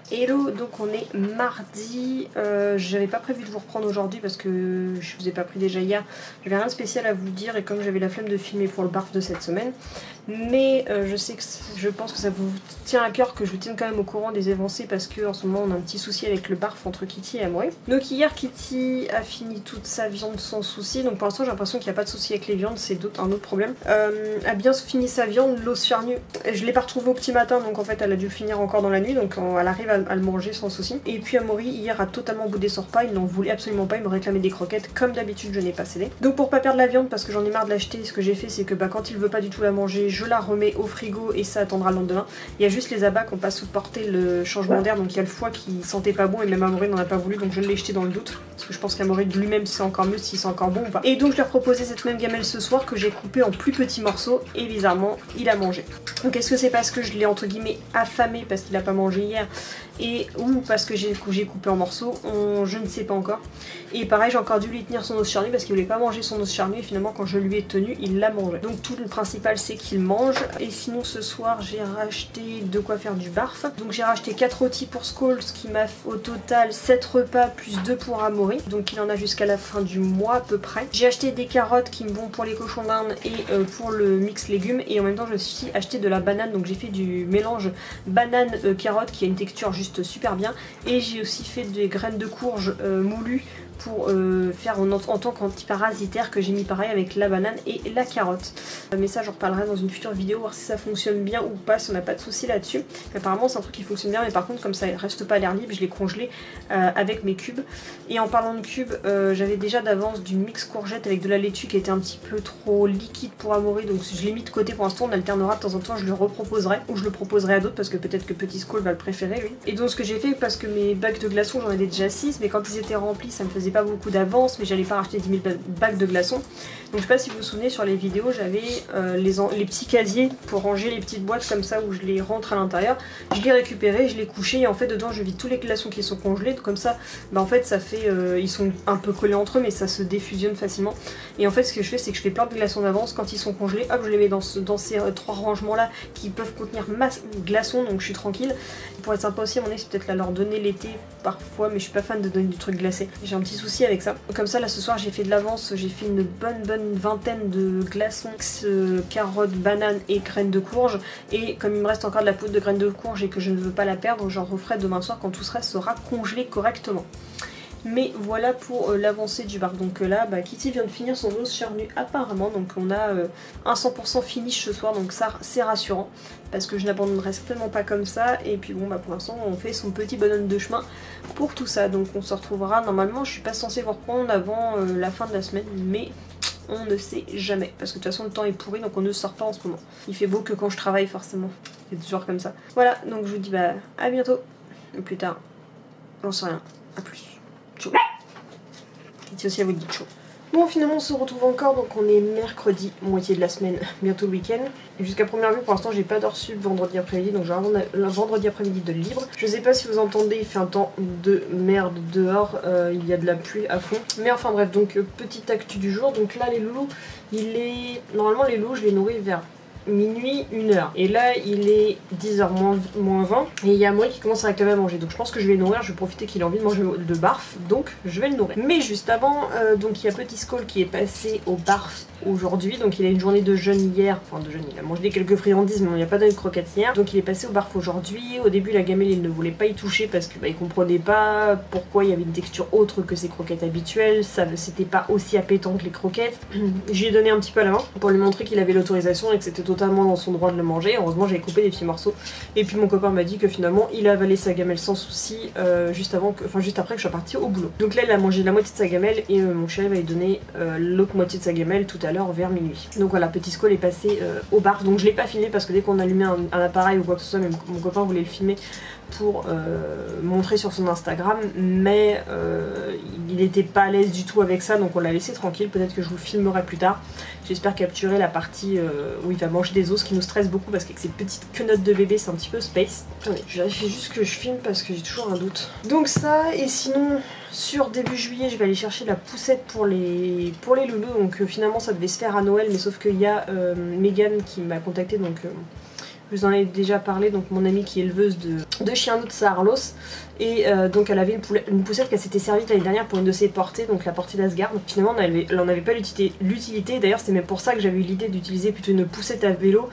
Hello, donc on est mardi, j'avais pas prévu de vous reprendre aujourd'hui parce que je vous ai pas pris déjà hier, j'avais rien de spécial à vous dire et comme j'avais la flemme de filmer pour le barf de cette semaine, mais je pense que ça vous tient à cœur que je vous tienne quand même au courant des avancées parce qu'en ce moment on a un petit souci avec le barf entre Kitty et Amaury. Donc hier Kitty a fini toute sa viande sans souci, donc pour l'instant j'ai l'impression qu'il n'y a pas de souci avec les viandes, c'est un autre problème. A bien fini sa viande, l'os fernu, je l'ai pas retrouvée au petit matin donc en fait elle a dû le finir encore dans la nuit donc elle arrive à le manger sans souci. Et puis Amaury hier a totalement boudé son repas, il n'en voulait absolument pas, il me réclamait des croquettes, comme d'habitude je n'ai pas cédé. Donc pour pas perdre la viande parce que j'en ai marre de l'acheter, ce que j'ai fait c'est que quand il veut pas du tout la manger, je la remets au frigo et ça attendra le lendemain. Il y a juste les abats qui n'ont pas supporté le changement d'air, donc il y a le foie qui sentait pas bon et même Amaury n'en a pas voulu donc je l'ai jeté dans le doute. Parce que je pense qu'Amaury de lui-même c'est encore mieux si c'est encore bon ou pas. Et donc je lui ai proposé cette même gamelle ce soir que j'ai coupée en plus petits morceaux et bizarrement il a mangé. Donc est-ce que c'est parce que je l'ai entre guillemets affamé parce qu'il a pas mangé hier ou parce que j'ai coupé en morceaux, je ne sais pas encore. Et pareil j'ai encore dû lui tenir son os charnu parce qu'il voulait pas manger son os charnu et finalement quand je lui ai tenu il l'a mangé. Donc tout le principal c'est qu'il mange. Et sinon ce soir j'ai racheté de quoi faire du barf. Donc j'ai racheté 4 rôtis pour Skull, ce qui m'a fait au total 7 repas plus 2 pour Amaury. Donc il en a jusqu'à la fin du mois à peu près. J'ai acheté des carottes qui me vont pour les cochons d'Inde et pour le mix légumes. Et en même temps je me suis acheté de la banane, donc j'ai fait du mélange banane-carotte qui a une texture juste super bien. Et j'ai aussi fait des graines de courge moulues pour faire en tant qu'antiparasitaire que j'ai mis pareil avec la banane et la carotte. Mais ça j'en reparlerai dans une future vidéo, voir si ça fonctionne bien ou pas, si on n'a pas de souci là-dessus. Apparemment c'est un truc qui fonctionne bien mais par contre comme ça il reste pas à l'air libre, je l'ai congelé avec mes cubes. Et en parlant de cubes, j'avais déjà d'avance du mix courgette avec de la laitue qui était un petit peu trop liquide pour Amaury, donc je l'ai mis de côté pour l'instant, on alternera de temps en temps, je le reproposerai ou je le proposerai à d'autres parce que peut-être que Petit Skull va le préférer lui. Et donc ce que j'ai fait, parce que mes bacs de glaçons j'en avais déjà 6 mais quand ils étaient remplis ça me faisait pas beaucoup d'avance mais j'allais pas racheter 10 000 bacs de glaçons. Donc je sais pas si vous vous souvenez, sur les vidéos j'avais les petits casiers pour ranger les petites boîtes comme ça où je les rentre à l'intérieur. Je les récupérais, je les couchais et en fait dedans je vide tous les glaçons qui sont congelés, comme ça en fait ça fait ils sont un peu collés entre eux mais ça se défusionne facilement. Et en fait ce que je fais c'est que je fais plein de glaçons d'avance, quand ils sont congelés hop je les mets dans ces 3 rangements là qui peuvent contenir masse glaçons, donc je suis tranquille. Pour être sympa aussi à mon avis c'est peut-être leur donner l'été parfois, mais je suis pas fan de donner du truc glacé, j'ai un petit souci avec ça. Comme ça là ce soir j'ai fait de l'avance, j'ai fait une bonne vingtaine de glaçons, carottes, bananes et graines de courge. Et comme il me reste encore de la poudre de graines de courge et que je ne veux pas la perdre, j'en referai demain soir quand tout sera congelé correctement. Mais voilà pour l'avancée du barf. Donc là Kitty vient de finir son os charnu apparemment, donc on a un 100% finish ce soir, donc ça c'est rassurant parce que je n'abandonnerai certainement pas comme ça. Et puis bon pour l'instant on fait son petit bonhomme de chemin pour tout ça, donc on se retrouvera normalement, je suis pas censée vous reprendre avant la fin de la semaine mais on ne sait jamais parce que de toute façon le temps est pourri donc on ne sort pas en ce moment. Il fait beau que quand je travaille forcément, c'est toujours comme ça. Voilà, donc je vous dis à bientôt, ou plus tard, j'en sais rien, à plus. Ciao. Kitty aussi elle vous dit ciao. Bon finalement on se retrouve encore, donc on est mercredi, moitié de la semaine, bientôt le week-end. Jusqu'à première vue pour l'instant j'ai pas d'heure sub vendredi après-midi, donc j'ai un vendredi après-midi de libre. Je sais pas si vous entendez, il fait un temps de merde dehors, il y a de la pluie à fond. Mais enfin bref, donc petite actu du jour, donc là les loulous, normalement les loulous je les nourris vers minuit, 1h. Et là il est 10h moins 20 et il y a moi qui commence à réclamer à manger, donc je pense que je vais le nourrir, je vais profiter qu'il a envie de manger de barf, donc je vais le nourrir. Mais juste avant, donc il y a Petit Skull qui est passé au barf aujourd'hui, donc il a une journée de jeûne hier, enfin de jeûne, il a mangé quelques friandises mais on n'y a pas donné de croquettes hier, donc il est passé au barf aujourd'hui. Au début la gamelle il ne voulait pas y toucher parce que il comprenait pas pourquoi il y avait une texture autre que ses croquettes habituelles, c'était pas aussi appétant que les croquettes. Je lui ai donné un petit peu à la main pour lui montrer qu'il avait l'autorisation et que c'était totalement dans son droit de le manger. Heureusement j'avais coupé des petits morceaux et puis mon copain m'a dit que finalement il a avalé sa gamelle sans souci juste après que je sois partie au boulot. Donc là il a mangé la moitié de sa gamelle et mon chéri va lui donner l'autre moitié de sa gamelle tout à l'heure vers minuit. Donc voilà, Petit Skull est passé au barf, donc je l'ai pas filmé parce que dès qu'on allumait un appareil ou quoi que ce soit, même mon copain voulait le filmer, pour montrer sur son Instagram, mais il n'était pas à l'aise du tout avec ça, donc on l'a laissé tranquille. Peut-être que je vous le filmerai plus tard. J'espère capturer la partie où il va manger des os, qui nous stresse beaucoup parce qu'avec ces petites quenottes de bébé c'est un petit peu space. Attendez, je vérifie juste que je filme parce que j'ai toujours un doute. Donc ça, et sinon sur début juillet je vais aller chercher la poussette pour les loulous, donc finalement ça devait se faire à Noël, mais sauf qu'il y a Megan qui m'a contacté, donc je vous en ai déjà parlé, donc mon amie qui est éleveuse de chiens de Saarlos, et donc elle avait une poussette qu'elle s'était servie l'année dernière pour une de ses portées, donc la portée d'Asgard. Finalement elle n'en avait pas l'utilité, d'ailleurs c'était même pour ça que j'avais eu l'idée d'utiliser plutôt une poussette à vélo,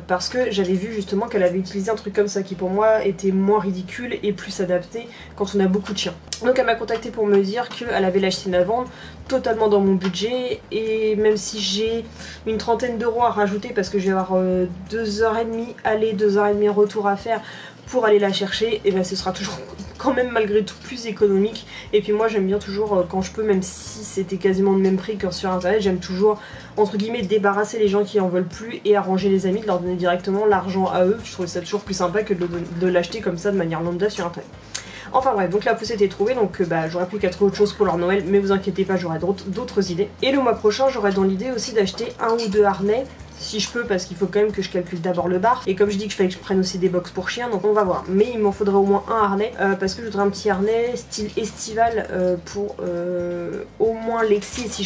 parce que j'avais vu justement qu'elle avait utilisé un truc comme ça qui pour moi était moins ridicule et plus adapté quand on a beaucoup de chiens. Donc elle m'a contacté pour me dire qu'elle avait la chienne à vendre, totalement dans mon budget, et même si j'ai une trentaine d'euros à rajouter parce que je vais avoir 2h30 aller, 2h30 retour à faire pour aller la chercher, et ben ce sera toujours quand même malgré tout plus économique. Et puis moi j'aime bien toujours quand je peux, même si c'était quasiment le même prix que sur internet, j'aime toujours entre guillemets débarrasser les gens qui en veulent plus et arranger les amis, de leur donner directement l'argent à eux. Je trouve ça toujours plus sympa que de l'acheter comme ça de manière lambda sur internet. Enfin bref, donc la poussette est trouvée, donc j'aurais plus qu'à trouver autre chose pour leur Noël, mais vous inquiétez pas, j'aurai d'autres idées. Et le mois prochain, j'aurai dans l'idée aussi d'acheter 1 ou 2 harnais, si je peux, parce qu'il faut quand même que je calcule d'abord le bar. Et comme je dis que je fallait que je prenne aussi des box pour chiens, donc on va voir. Mais il m'en faudrait au moins un harnais, parce que je voudrais un petit harnais style estival pour au moins Lexi. Et si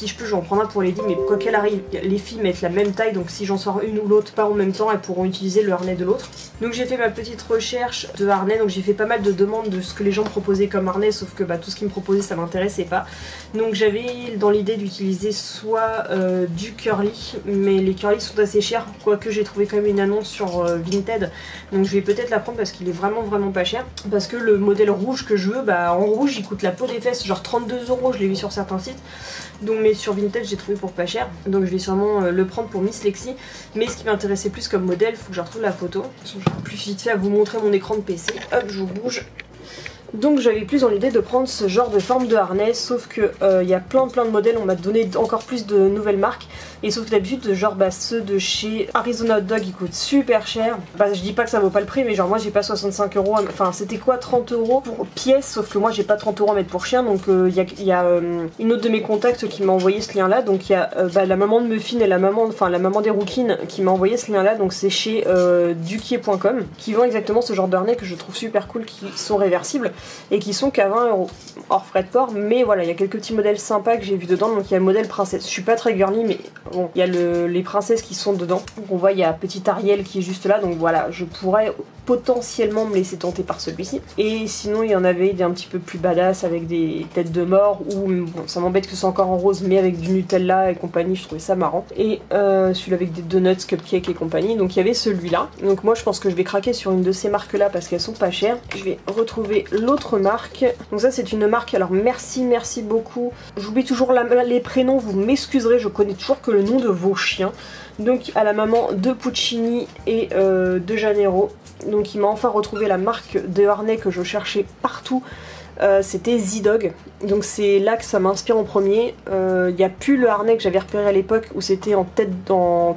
je peux, j'en prends un pour Lady, mais quoi qu'elle arrive, les filles mettent la même taille, donc si j'en sors une ou l'autre pas en même temps, elles pourront utiliser le harnais de l'autre. Donc j'ai fait ma petite recherche de harnais, donc j'ai fait pas mal de demandes de ce que les gens proposaient comme harnais, sauf que tout ce qu'ils me proposaient ça m'intéressait pas. Donc j'avais dans l'idée d'utiliser soit du curly, mais les curly sont assez chers, quoique j'ai trouvé quand même une annonce sur Vinted, donc je vais peut-être la prendre parce qu'il est vraiment pas cher, parce que le modèle rouge que je veux, en rouge il coûte la peau des fesses, genre 32 €, je l'ai vu sur certains sites, donc mais sur Vinted j'ai trouvé pour pas cher, donc je vais sûrement le prendre pour Miss Lexi. Mais ce qui m'intéressait plus comme modèle, faut que je retrouve la photo, je vais plus vite fait à vous montrer mon écran de PC, hop je vous bouge. Donc j'avais plus dans l'idée de prendre ce genre de forme de harnais, sauf que y a plein de modèles, on m'a donné encore plus de nouvelles marques, et sauf que d'habitude genre ceux de chez Arizona Hot Dog ils coûtent super cher. Je dis pas que ça vaut pas le prix, mais genre moi j'ai pas 65 €, enfin c'était quoi 30 € pour pièce, sauf que moi j'ai pas 30 € à mettre pour chien, donc il y a une autre de mes contacts qui m'a envoyé ce lien là, donc il y a la maman de Muffin et la maman des Rookin qui m'a envoyé ce lien là, donc c'est chez duquier.com, qui vend exactement ce genre de harnais que je trouve super cool, qui sont réversibles et qui sont qu'à 20 € hors frais de port. Mais voilà, il y a quelques petits modèles sympas que j'ai vu dedans, donc il y a le modèle princesse, je suis pas très girly mais bon, il y a les princesses qui sont dedans, donc on voit il y a petit Ariel qui est juste là, donc voilà, je pourrais potentiellement me laisser tenter par celui-ci. Et sinon il y en avait des un petit peu plus badass avec des têtes de mort, ou bon, ça m'embête que c'est encore en rose, mais avec du Nutella et compagnie, je trouvais ça marrant. Et celui-là avec des donuts, cupcakes et compagnie, donc il y avait celui-là. Donc moi je pense que je vais craquer sur une de ces marques là parce qu'elles sont pas chères. Je vais retrouver l'autre marque, donc ça c'est une marque, alors merci beaucoup, j'oublie toujours les prénoms, vous m'excuserez, je connais toujours que le nom de vos chiens. Donc à la maman de Puccini et de Janeiro, donc il m'a enfin retrouvé la marque de harnais que je cherchais partout. C'était Z-Dog, donc c'est là que ça m'inspire en premier. Il n'y a plus le harnais que j'avais repéré à l'époque où c'était en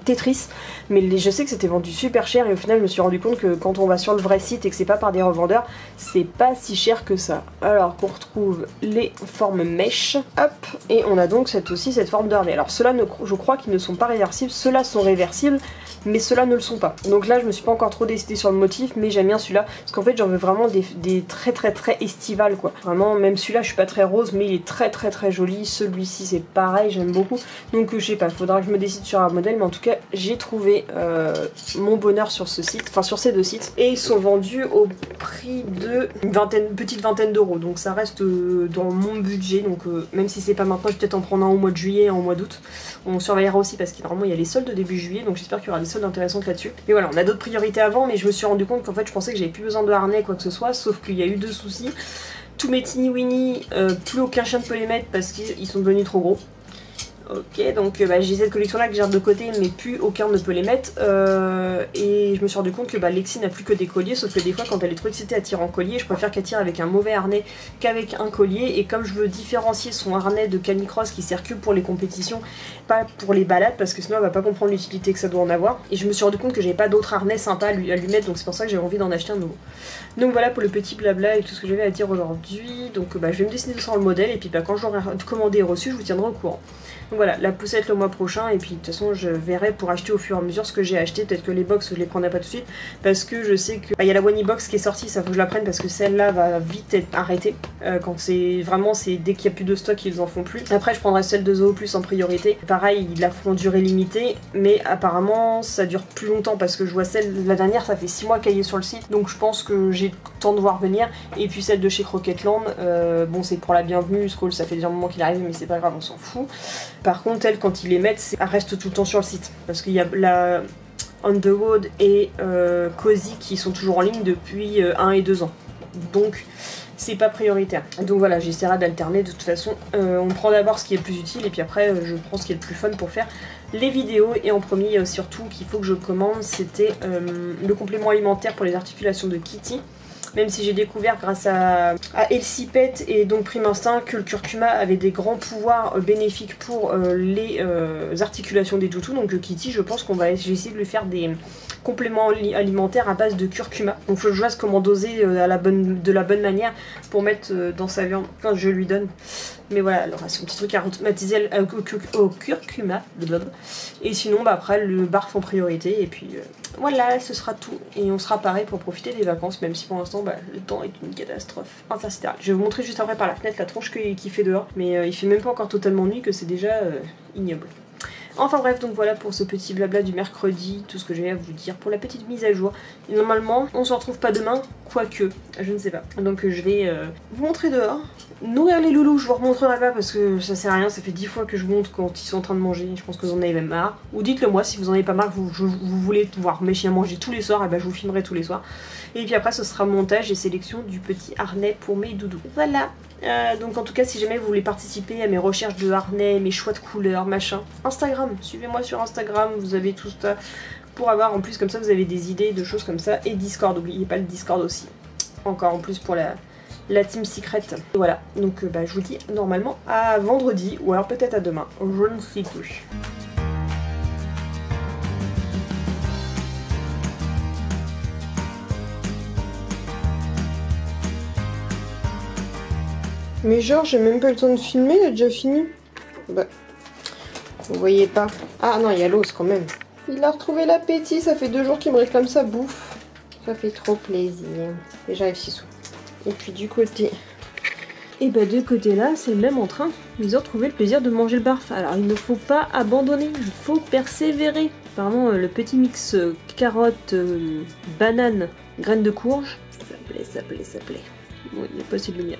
Tetris, mais je sais que c'était vendu super cher, et au final je me suis rendu compte que quand on va sur le vrai site et que c'est pas par des revendeurs, c'est pas si cher que ça. Alors qu'on retrouve les formes mèches, hop, et on a donc cette forme de harnais. Alors ceux-là, je crois qu'ils ne sont pas réversibles, ceux-là sont réversibles, mais ceux-là ne le sont pas. Donc là je me suis pas encore trop décidée sur le motif, mais j'aime bien celui-là, parce qu'en fait j'en veux vraiment des très estivales quoi. Vraiment, même celui-là je suis pas très rose, mais il est très joli. Celui-ci c'est pareil, j'aime beaucoup. Donc je sais pas, faudra que je me décide sur un modèle, mais en tout cas j'ai trouvé mon bonheur sur ce site, enfin sur ces deux sites, et ils sont vendus au prix de petite vingtaine d'euros, donc ça reste dans mon budget. Donc même si c'est pas maintenant, je vais peut-être en prendre un au mois de juillet, un au mois d'août. On surveillera aussi parce qu'il normalement il y a les soldes de début juillet, donc j'espère qu'il y aura des soldes intéressantes là-dessus. Et voilà, on a d'autres priorités avant, mais je me suis rendu compte qu'en fait je pensais que j'avais plus besoin de harnais quoi que ce soit, sauf qu'il y a eu deux soucis. Tous mes teeny weeny, plus aucun chien ne peut les mettre parce qu'ils sont devenus trop gros. Ok, donc j'ai cette collection là que je garde de côté, mais plus aucun ne peut les mettre. Et je me suis rendu compte que Lexi n'a plus que des colliers, sauf que des fois quand elle est trop excitée à tirer en collier, je préfère qu'elle tire avec un mauvais harnais qu'avec un collier. Et comme je veux différencier son harnais de canicross qui sert que pour les compétitions, pas pour les balades, parce que sinon elle va pas comprendre l'utilité que ça doit en avoir. Et je me suis rendu compte que j'avais pas d'autres harnais sympas à lui mettre, donc c'est pour ça que j'avais envie d'en acheter un nouveau. Donc voilà pour le petit blabla et tout ce que j'avais à dire aujourd'hui. Donc je vais me dessiner sur le modèle, et puis quand je l'aurai commandé et reçu, je vous tiendrai au courant. Donc voilà, la poussette le mois prochain, et puis de toute façon je verrai pour acheter au fur et à mesure ce que j'ai acheté. Peut-être que les box je les prendrai pas tout de suite, parce que je sais que il y a la Wani box qui est sortie, ça faut que je la prenne parce que celle-là va vite être arrêtée. Quand c'est vraiment, c'est dès qu'il n'y a plus de stock ils en font plus. Après je prendrai celle de Zoo Plus en priorité. Pareil, ils la feront durer limitée, mais apparemment ça dure plus longtemps parce que je vois celle, la dernière ça fait 6 mois qu'elle est sur le site, donc je pense que j'ai le temps de voir venir. Et puis celle de chez Croquetland, bon c'est pour la bienvenue, Skull ça fait déjà un moment qu'il arrive mais c'est pas grave, on s'en fout. Par contre, elle, quand ils les mettent, elle reste tout le temps sur le site. Parce qu'il y a la On The Road et Cozy qui sont toujours en ligne depuis 1 et 2 ans. Donc, c'est pas prioritaire. Donc voilà, j'essaierai d'alterner de toute façon. On prend d'abord ce qui est le plus utile et puis après, je prends ce qui est le plus fun pour faire les vidéos. Et en premier, surtout, qu'il faut que je commande, c'était le complément alimentaire pour les articulations de Kitty. Même si j'ai découvert grâce à Elsie Pet et donc Prime Instinct que le curcuma avait des grands pouvoirs bénéfiques pour les articulations des toutous. Donc Kitty, je pense j'ai essayé de lui faire des compléments alimentaires à base de curcuma. Donc faut que je vois comment doser de la bonne manière pour mettre dans sa viande quand je lui donne. Mais voilà, alors c'est un petit truc aromatiser au curcuma. Et sinon, après, le barf en priorité. Et puis voilà, ce sera tout. Et on sera pareil pour profiter des vacances, même si pour l'instant, le temps est une catastrophe intersidérale. Je vais vous montrer juste après par la fenêtre la tronche qui fait dehors. Mais il fait même pas encore totalement nuit, que c'est déjà ignoble. Enfin bref, donc voilà pour ce petit blabla du mercredi, tout ce que j'ai à vous dire pour la petite mise à jour. Et normalement, on se retrouve pas demain, quoique, je ne sais pas. Donc je vais vous montrer dehors, nourrir les loulous, je vous remontrerai pas parce que ça sert à rien, ça fait 10 fois que je montre quand ils sont en train de manger, je pense que vous en avez même marre. Ou dites-le moi si vous en avez pas marre, vous voulez voir mes chiens manger tous les soirs, et je vous filmerai tous les soirs. Et puis après ce sera montage et sélection du petit harnais pour mes doudous. Voilà. Donc en tout cas si jamais vous voulez participer à mes recherches de harnais, mes choix de couleurs, machin, Instagram, suivez-moi sur Instagram, vous avez tout ça pour avoir, en plus comme ça vous avez des idées de choses comme ça, et Discord, n'oubliez pas le Discord aussi, encore en plus pour la team secret. Voilà, donc je vous dis normalement à vendredi, ou alors peut-être à demain, je ne sais plus. Mais genre, j'ai même pas le temps de filmer, il a déjà fini. Bah, vous voyez pas. Ah non, il y a l'os quand même. Il a retrouvé l'appétit, ça fait 2 jours qu'il me réclame sa bouffe. Ça fait trop plaisir. Et j'arrive 6 sous. Et puis du côté... Et de côté là, c'est le même en train. Ils ont retrouvé le plaisir de manger le barf. Alors il ne faut pas abandonner, il faut persévérer. Apparemment, le petit mix carotte, banane, graines de courge. Ça plaît. Oui, il n'y a pas assez de lumière.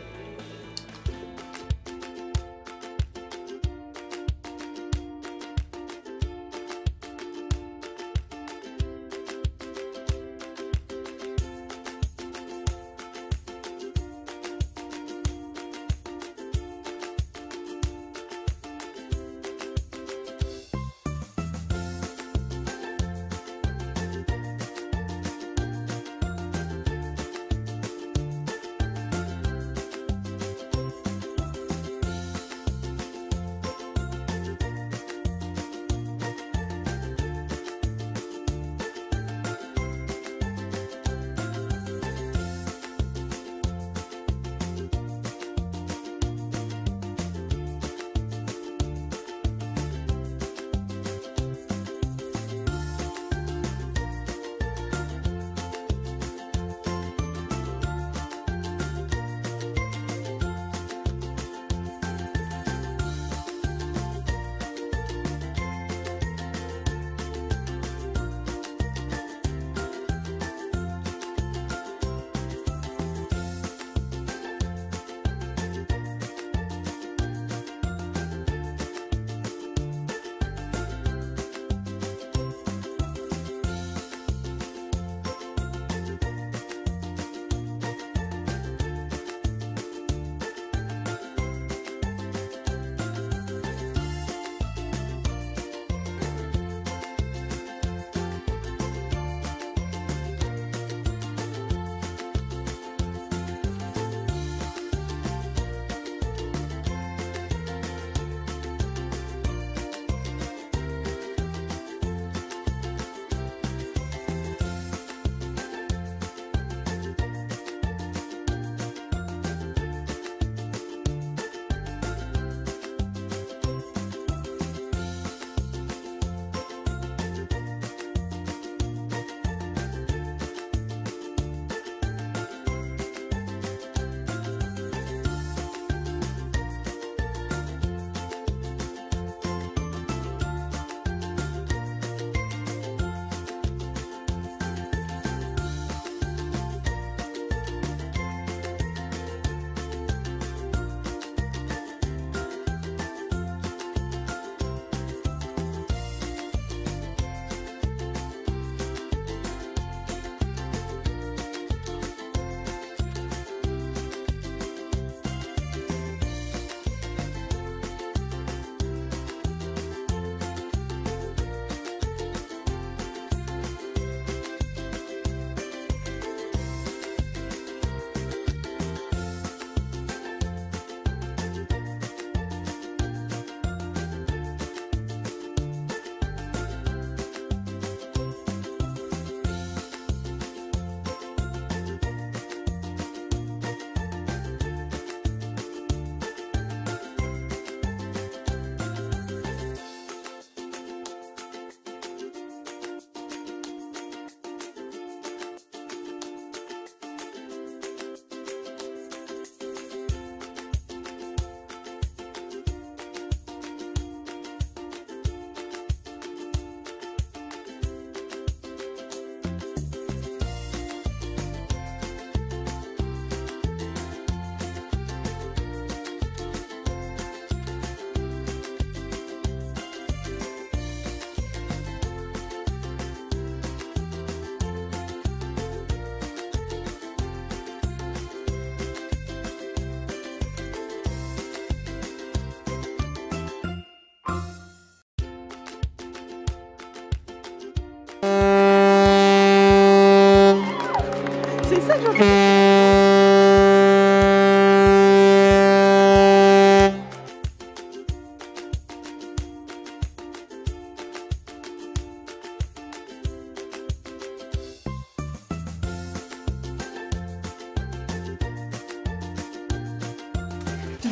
ça que j'entends.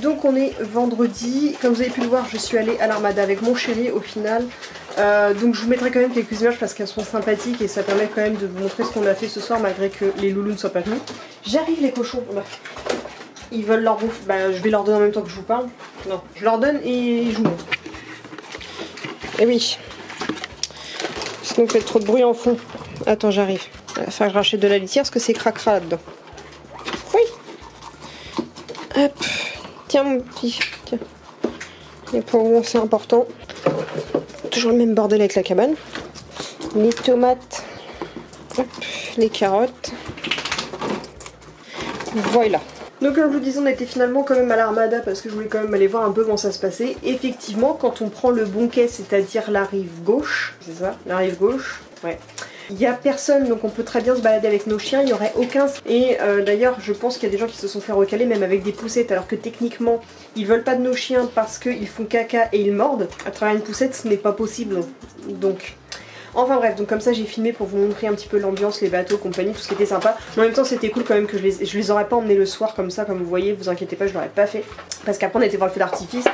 Donc on est vendredi, comme vous avez pu le voir je suis allée à l'Armada avec mon chéri au final. Donc je vous mettrai quand même quelques images parce qu'elles sont sympathiques et ça permet quand même de vous montrer ce qu'on a fait ce soir malgré que les loulous ne soient pas venus. J'arrive les cochons, ils veulent leur bouffe, bah je vais leur donner en même temps que je vous parle. Non, je leur donne et je vous montre. Et oui, sinon vous faites trop de bruit en fond. Attends j'arrive, il va falloir que je rachète de la litière parce que c'est cracra là-dedans. Oui. Hop. Tiens mon petit, tiens. Les poivrons c'est important. Toujours le même bordel avec la cabane. Les tomates. Hop, les carottes. Voilà. Donc comme je vous disais, on était finalement quand même à l'Armada parce que je voulais quand même aller voir un peu comment ça se passait. Effectivement, quand on prend le bon quai, c'est-à-dire la rive gauche, c'est ça, la rive gauche, ouais. Il n'y a personne, donc on peut très bien se balader avec nos chiens, il n'y aurait aucun... Et d'ailleurs, je pense qu'il y a des gens qui se sont fait recaler, même avec des poussettes, alors que techniquement, ils veulent pas de nos chiens parce qu'ils font caca et ils mordent. À travers une poussette, ce n'est pas possible. Donc... Enfin bref, donc comme ça j'ai filmé pour vous montrer un petit peu l'ambiance, les bateaux, compagnie, tout ce qui était sympa. Mais en même temps c'était cool quand même que je les aurais pas emmenés le soir comme ça, comme vous voyez, vous inquiétez pas, je l'aurais pas fait. Parce qu'après on était voir le feu d'artifice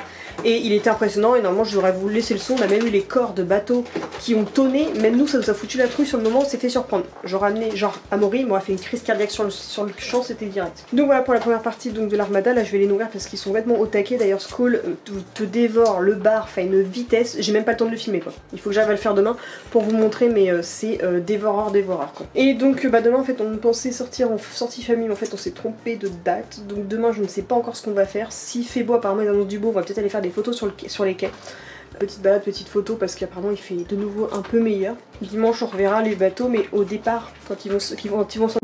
et il était impressionnant et normalement j'aurais voulu laisser le son. On a même eu les corps de bateaux qui ont tonné, même nous ça nous a foutu la trouille sur le moment, on s'est fait surprendre. J'aurais amené, genre Amaury m'aurait fait une crise cardiaque sur le champ, c'était direct. Donc voilà pour la première partie donc, de l'Armada, là je vais les nourrir parce qu'ils sont complètement au taquet. D'ailleurs Skull te dévore le bar, enfin une vitesse, j'ai même pas le temps de le filmer quoi. Il faut que j'aille le faire demain pour vous montrer, mais c'est dévoreur quoi. Et donc demain en fait on pensait sortir en sortie famille, mais en fait on s'est trompé de date. Donc demain je ne sais pas encore ce qu'on va faire. Si fait beau apparemment il annonce du beau, on va peut-être aller faire des photos sur les quais. Petite balade, petite photo parce qu'apparemment il fait de nouveau un peu meilleur. Dimanche on reverra les bateaux, mais au départ quand ils vont sortir.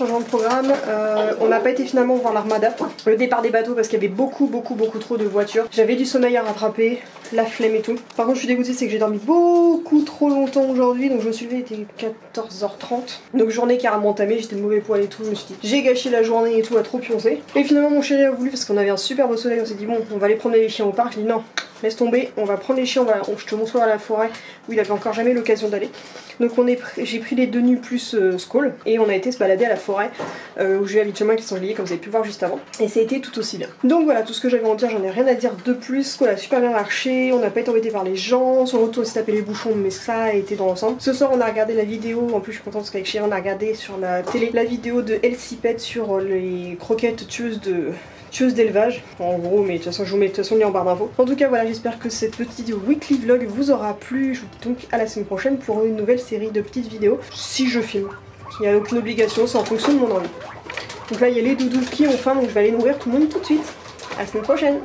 changement de programme. On n'a pas été finalement voir l'Armada, le départ des bateaux, parce qu'il y avait beaucoup trop de voitures. J'avais du sommeil à rattraper, la flemme et tout. Par contre je suis dégoûtée, c'est que j'ai dormi beaucoup trop longtemps aujourd'hui, donc je me suis levée, il était 14h30. Donc journée carrément entamée, j'étais de mauvais poil et tout, je me suis dit j'ai gâché la journée et tout à trop pioncer. Et finalement mon chéri a voulu, parce qu'on avait un super beau soleil, on s'est dit bon on va aller promener les chiens au parc. Je dis non, laisse tomber, on va prendre les chiens, je te montrerai la forêt où il avait encore jamais l'occasion d'aller. Donc j'ai pris les 2 nus plus Skull et on a été se balader à la forêt où je vais habituellement avec les sangliers comme vous avez pu voir juste avant. Et ça a été tout aussi bien. Donc voilà, tout ce que j'avais à en dire, j'en ai rien à dire de plus. Skull a super bien marché, on n'a pas été embêté par les gens, sur le retour on s'est tapé les bouchons mais ça a été dans l'ensemble. Ce soir on a regardé la vidéo, en plus je suis contente parce qu'avec Chéri on a regardé sur la télé la vidéo de Elsie Pet sur les croquettes tueuses d'élevage, en gros, mais de toute façon je vous mets de toute façon le lien en barre d'infos. En tout cas voilà, j'espère que cette petite weekly vlog vous aura plu. Je vous dis donc à la semaine prochaine pour une nouvelle série de petites vidéos, si je filme. Il n'y a aucune obligation, c'est en fonction de mon envie. Donc là il y a les doudous qui ont faim, donc je vais aller nourrir tout le monde tout de suite. À la semaine prochaine.